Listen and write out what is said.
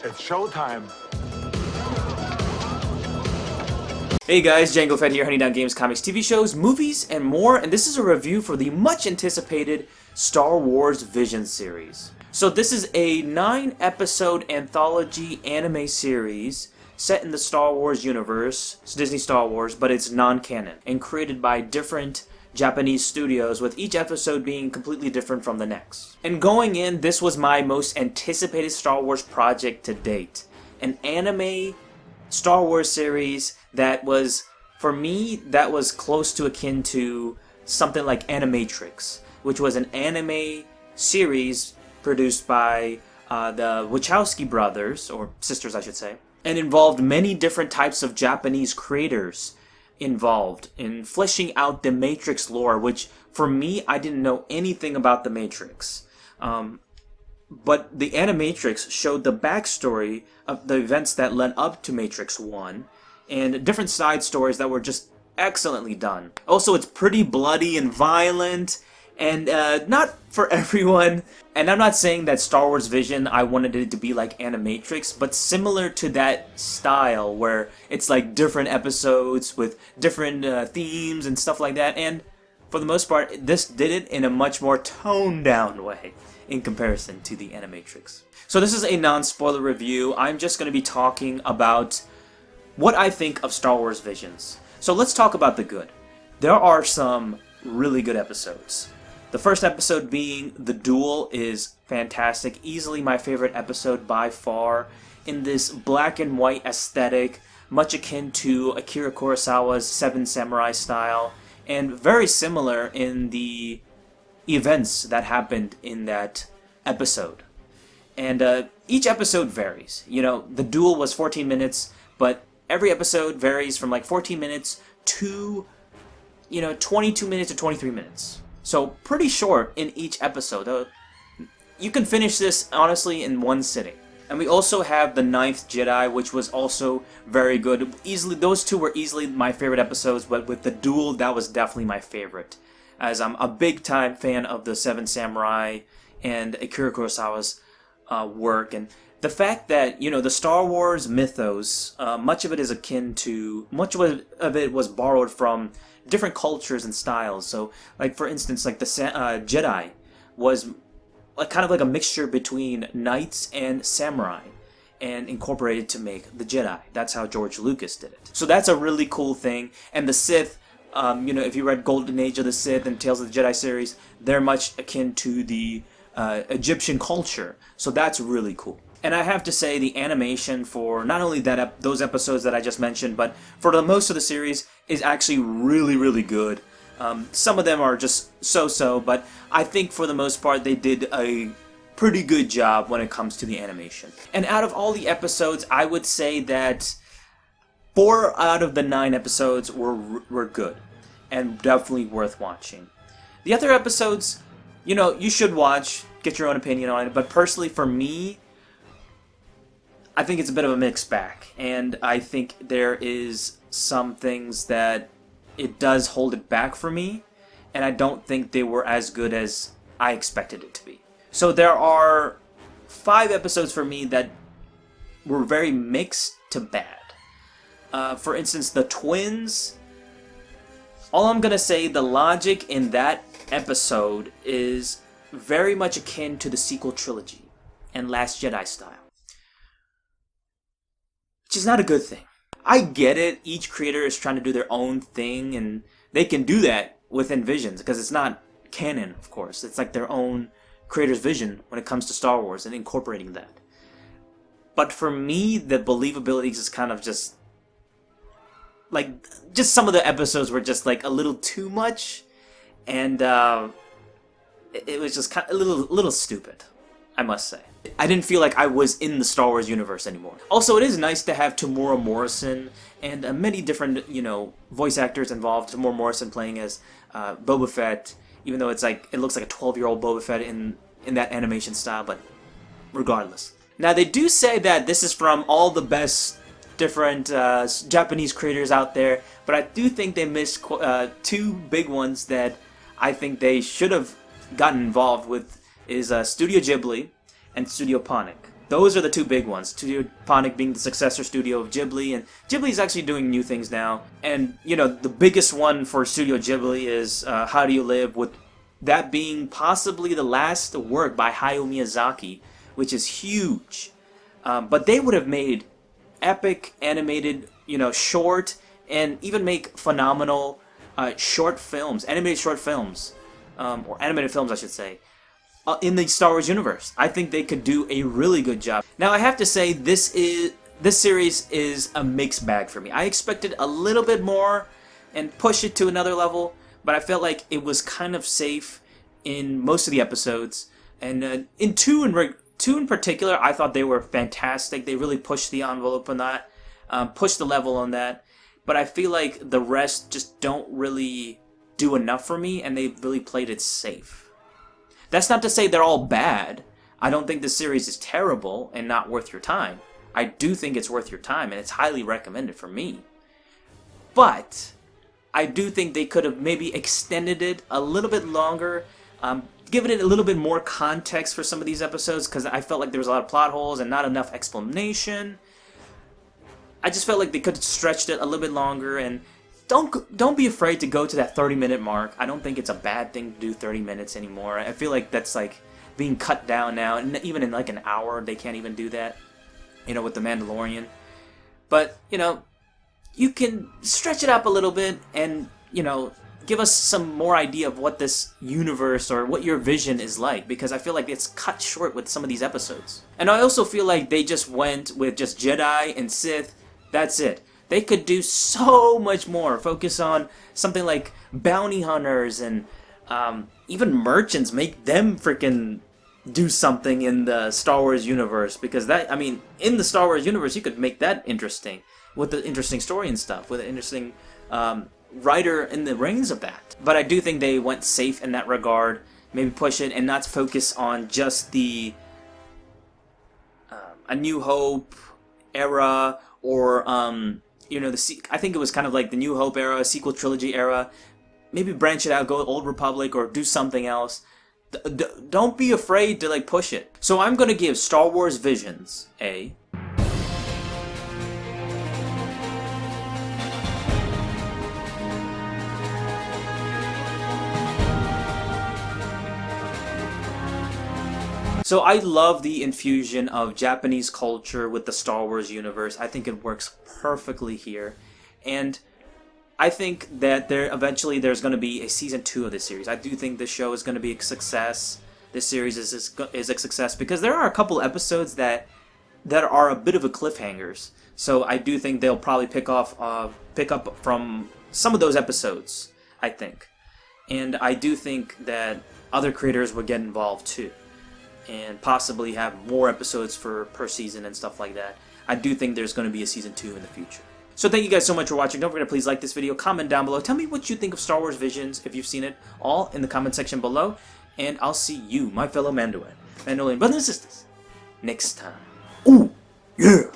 It's showtime. Hey guys, Django Fett here, hunting down games, comics, TV shows, movies, and more, and this is a review for the much anticipated Star Wars Vision series. So this is a 9-episode anthology anime series set in the Star Wars universe. It's Disney Star Wars, but it's non-canon, and created by different Japanese studios, with each episode being completely different from the next. And going in, this was my most anticipated Star Wars project to date. An anime Star Wars series that was, for me, that was close to akin to something like Animatrix, which was an anime series produced by the Wachowski brothers, or sisters I should say, and involved many different types of Japanese creators involved in fleshing out the Matrix lore, which for me, I didn't know anything about the Matrix. But the Animatrix showed the backstory of the events that led up to Matrix 1, and different side stories that were just excellently done. Also, it's pretty bloody and violent, and not for everyone. And I'm not saying that Star Wars Vision, I wanted it to be like Animatrix, but similar to that style where it's like different episodes with different themes and stuff like that. And for the most part, this did it in a much more toned down way in comparison to the Animatrix. So this is a non-spoiler review. I'm just going to be talking about what I think of Star Wars Visions. So let's talk about the good. There are some really good episodes. The first episode being The Duel is fantastic. Easily my favorite episode by far, in this black and white aesthetic, much akin to Akira Kurosawa's Seven Samurai style, and very similar in the events that happened in that episode. And each episode varies. You know, The Duel was 14 minutes, but every episode varies from like 14 minutes to, 22 minutes to 23 minutes. So pretty short in each episode. You can finish this, honestly, in one sitting. And we also have The Ninth Jedi, which was also very good. Those two were easily my favorite episodes, but with The Duel, that was definitely my favorite, as I'm a big-time fan of the Seven Samurai and Akira Kurosawa's work. And the fact that, the Star Wars mythos, much of it was borrowed from different cultures and styles. So, like, for instance, like the Jedi was kind of like a mixture between knights and samurai, and incorporated to make the Jedi. That's how George Lucas did it. So that's a really cool thing. And the Sith, if you read Golden Age of the Sith and Tales of the Jedi series, they're much akin to the Egyptian culture. So that's really cool. And I have to say, the animation for not only those episodes that I just mentioned, but for the most of the series is actually really, really good. Some of them are just so-so, but I think for the most part they did a pretty good job when it comes to the animation. And out of all the episodes, I would say that 4 out of the 9 episodes were good and definitely worth watching. The other episodes, you should watch, get your own opinion on it, but personally for me, I think it's a bit of a mixed bag, and I think there is some things that it does hold it back for me, and I don't think they were as good as I expected it to be. So there are 5 episodes for me that were very mixed to bad. For instance, the twins. All I'm gonna say, the logic in that episode is very much akin to the sequel trilogy and Last Jedi style, which is not a good thing. I get it, each creator is trying to do their own thing, and they can do that within Visions, because it's not canon, of course. It's like their own creator's vision when it comes to Star Wars and incorporating that. But for me, the believability is kind of just some of the episodes were just like a little too much, and it was just kind of a little stupid, I must say. I didn't feel like I was in the Star Wars universe anymore. Also, it is nice to have Tamora Morrison and many different, voice actors involved. Tamora Morrison playing as Boba Fett, even though it looks like a 12-year-old Boba Fett in that animation style, but regardless. Now, they do say that this is from all the best different Japanese creators out there, but I do think they missed 2 big ones that I think they should have gotten involved with, is Studio Ghibli and Studio Ponic. Those are the two big ones. Studio Ponic being the successor studio of Ghibli, and Ghibli is actually doing new things now. And, you know, the biggest one for Studio Ghibli is How Do You Live, with that being possibly the last work by Hayao Miyazaki, which is huge. But they would have made epic animated, you know, short, and even make phenomenal short films, animated short films, or animated films, I should say, in the Star Wars universe. I think they could do a really good job. Now, I have to say, this series is a mixed bag for me. I expected a little bit more and push it to another level, but I felt like it was kind of safe in most of the episodes. And in two in particular, I thought they were fantastic. They really pushed the envelope on that, pushed the level on that. But I feel like the rest just don't really do enough for me, and they really played it safe. That's not to say they're all bad. I don't think this series is terrible and not worth your time. I do think it's worth your time, and it's highly recommended for me. But I do think they could have maybe extended it a little bit longer, given it a little bit more context for some of these episodes, because I felt like there was a lot of plot holes and not enough explanation. I just felt like they could have stretched it a little bit longer, and don't be afraid to go to that 30-minute mark. I don't think it's a bad thing to do 30 minutes anymore. I feel like that's like being cut down now, and even in like an hour, they can't even do that, you know, with The Mandalorian. But, you know, you can stretch it up a little bit and, you know, give us some more idea of what this universe or what your vision is like, because I feel like it's cut short with some of these episodes. And I also feel like they just went with just Jedi and Sith. That's it. They could do so much more. Focus on something like bounty hunters and even merchants. Make them freaking do something in the Star Wars universe. Because that, I mean, in the Star Wars universe, you could make that interesting. With the interesting story and stuff. With an interesting writer in the reins of that. But I do think they went safe in that regard. Maybe push it and not focus on just the A New Hope era, or you know, I think it was kind of like the New Hope era, sequel trilogy era. Maybe branch it out, go Old Republic, or do something else. Don't be afraid to like push it. So I'm gonna give Star Wars Visions a. So I love the infusion of Japanese culture with the Star Wars universe. I think it works perfectly here. And I think that eventually there's going to be a season 2 of this series. I do think this show is going to be a success. This series is a success because there are a couple episodes that are a bit of a cliffhangers. So I do think they'll probably pick up from some of those episodes, I think. And I do think that other creators would get involved too, and possibly have more episodes per season and stuff like that. I do think there's going to be a season 2 in the future. So thank you guys so much for watching. Don't forget to please like this video, comment down below. Tell me what you think of Star Wars Visions, if you've seen it, all in the comment section below. And I'll see you, my fellow Mandalorian brothers and sisters, next time. Ooh, yeah!